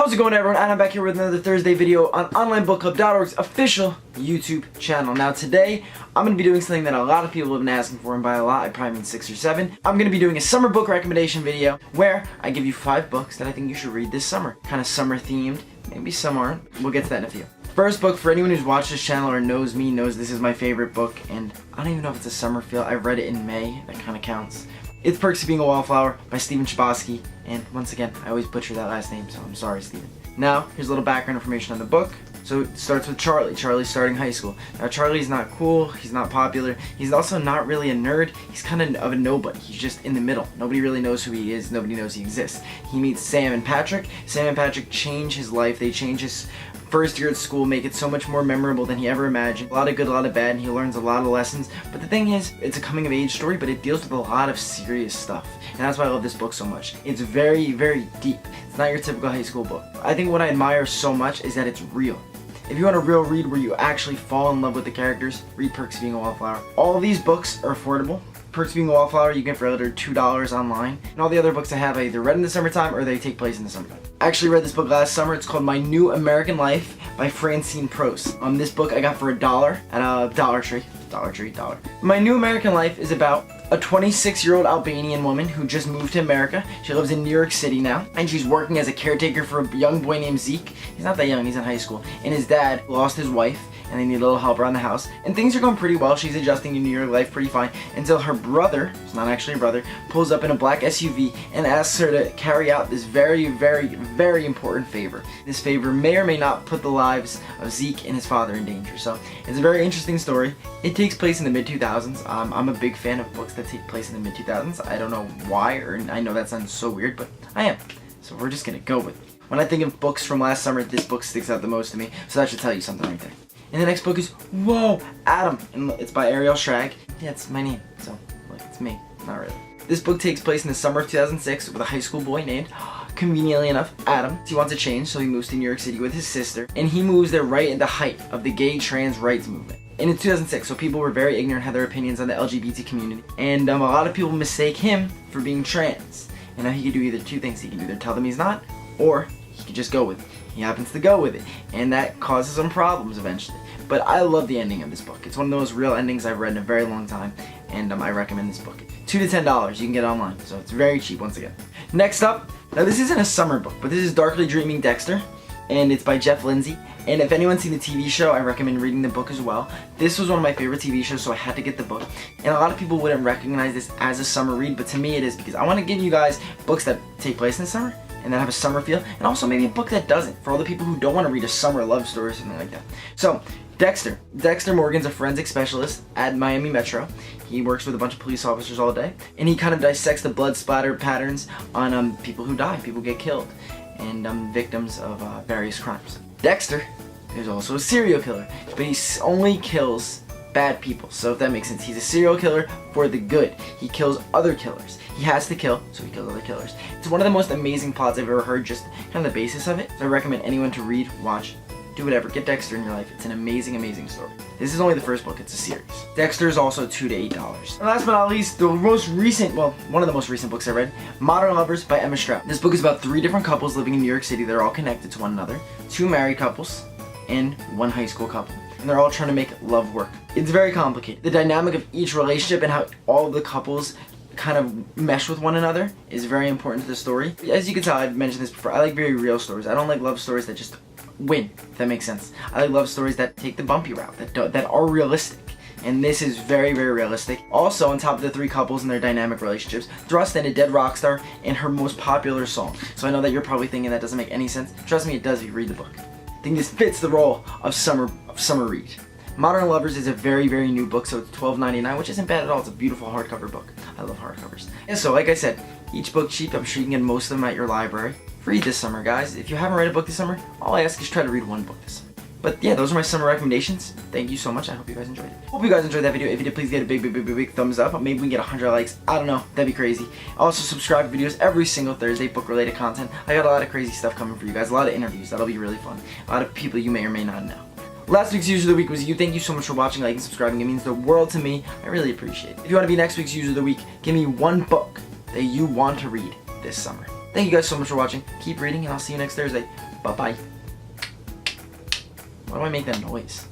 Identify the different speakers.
Speaker 1: How's it going, everyone? And I'm back here with another Thursday video on OnlineBookClub.org's official YouTube channel. Now today, I'm going to be doing something that a lot of people have been asking for, and by a lot, I probably mean 6 or 7. I'm going to be doing a summer book recommendation video where I give you 5 books that I think you should read this summer. Kind of summer themed, maybe some aren't. We'll get to that in a few. First book, for anyone who's watched this channel or knows me, knows this is my favorite book, and I don't even know if it's a summer feel. I read it in May, that kind of counts. It's Perks of Being a Wallflower by Stephen Chbosky, and once again, I always butcher that last name, so I'm sorry, Stephen. Now, here's a little background information on the book. So it starts with Charlie. Charlie's starting high school. Now Charlie's not cool, he's not popular, he's also not really a nerd, he's kind of a nobody. He's just in the middle. Nobody really knows who he is, nobody knows he exists. He meets Sam and Patrick. Sam and Patrick change his life, they change his first year at school, make it so much more memorable than he ever imagined. A lot of good, a lot of bad, and he learns a lot of lessons. But the thing is, it's a coming of age story, but it deals with a lot of serious stuff. And that's why I love this book so much. It's very, very deep. It's not your typical high school book. I think what I admire so much is that it's real. If you want a real read where you actually fall in love with the characters, read Perks of Being a Wallflower. All of these books are affordable. Perks of Being a Wallflower you can get for under $2 online. And all the other books I have, I either read in the summertime or they take place in the summertime. I actually read this book last summer. It's called My New American Life by Francine Prost. This book I got for $1 at a Dollar Tree. Dollar. My New American Life is about a 26-year-old Albanian woman who just moved to America. She lives in New York City now, and she's working as a caretaker for a young boy named Zeke. He's not that young, he's in high school. And his dad lost his wife, and they need a little help around the house. And things are going pretty well. She's adjusting to New York life pretty fine until her brother, it's not actually a brother, pulls up in a black SUV and asks her to carry out this very, very, very important favor. This favor may or may not put the lives of Zeke and his father in danger. So it's a very interesting story. It takes place in the mid-2000s. I'm a big fan of books that take place in the mid-2000s. I don't know why, or I know that sounds so weird, but I am. So we're just gonna go with it. When I think of books from last summer, this book sticks out the most to me. So that should tell you something right there. And the next book is, whoa, Adam, and it's by Ariel Schrag. Yeah, it's my name, so, like, it's me, not really. This book takes place in the summer of 2006 with a high school boy named, conveniently enough, Adam. He wants a change, so he moves to New York City with his sister, and he moves there right at the height of the gay trans rights movement. And it's 2006, so people were very ignorant, had their opinions on the LGBT community, and a lot of people mistake him for being trans. And now he can do either two things. He can either tell them he's not, or he can just go with it. He happens to go with it, and that causes some problems eventually. But I love the ending of this book. It's one of those real endings I've read in a very long time, and I recommend this book. $2 to $10, you can get it online, so it's very cheap once again. Next up, now this isn't a summer book, but this is Darkly Dreaming Dexter, and it's by Jeff Lindsay. And if anyone's seen the TV show, I recommend reading the book as well. This was one of my favorite TV shows, so I had to get the book. And a lot of people wouldn't recognize this as a summer read, but to me it is, because I want to give you guys books that take place in the summer, and that have a summer feel, and also maybe a book that doesn't, for all the people who don't want to read a summer love story or something like that. So, Dexter. Dexter Morgan's a forensic specialist at Miami Metro. He works with a bunch of police officers all day, and he kind of dissects the blood splatter patterns on people who die, people get killed, and victims of various crimes. Dexter is also a serial killer, but he only kills bad people, so if that makes sense. He's a serial killer for the good. He kills other killers. He has to kill, so he kills other killers. It's one of the most amazing plots I've ever heard, just kind of the basis of it. So I recommend anyone to read, watch, do whatever. Get Dexter in your life. It's an amazing, amazing story. This is only the first book. It's a series. Dexter is also $2 to $8. And last but not least, the most recent, well, one of the most recent books I read, Modern Lovers by Emma Strout. This book is about 3 different couples living in New York City. They're all connected to one another. 2 married couples and 1 high school couple. And they're all trying to make love work. It's very complicated. The dynamic of each relationship and how all of the couples kind of mesh with one another is very important to the story. As you can tell, I've mentioned this before, I like very real stories. I don't like love stories that just win, if that makes sense. I like love stories that take the bumpy route, that are realistic. And this is very, very realistic. Also, on top of the 3 couples and their dynamic relationships, thrust in a dead rock star and her most popular song. So I know that you're probably thinking that doesn't make any sense. Trust me, it does if you read the book. I think this fits the role of summer read. Modern Lovers is a very, very new book, so it's $12.99, which isn't bad at all. It's a beautiful hardcover book. I love hardcovers. And so, like I said, each book cheap. I'm sure you can get most of them at your library. Read this summer, guys. If you haven't read a book this summer, all I ask is try to read 1 book this summer. But yeah, those are my summer recommendations. Thank you so much. I hope you guys enjoyed it. Hope you guys enjoyed that video. If you did, please get a big thumbs up. Maybe we can get 100 likes. I don't know. That'd be crazy. Also, subscribe to videos every single Thursday, book-related content. I got a lot of crazy stuff coming for you guys. A lot of interviews. That'll be really fun. A lot of people you may or may not know. Last week's user of the week was you. Thank you so much for watching, liking, subscribing. It means the world to me. I really appreciate it. If you want to be next week's user of the week, give me 1 book that you want to read this summer. Thank you guys so much for watching. Keep reading, and I'll see you next Thursday. Bye-bye. Why do I make that noise?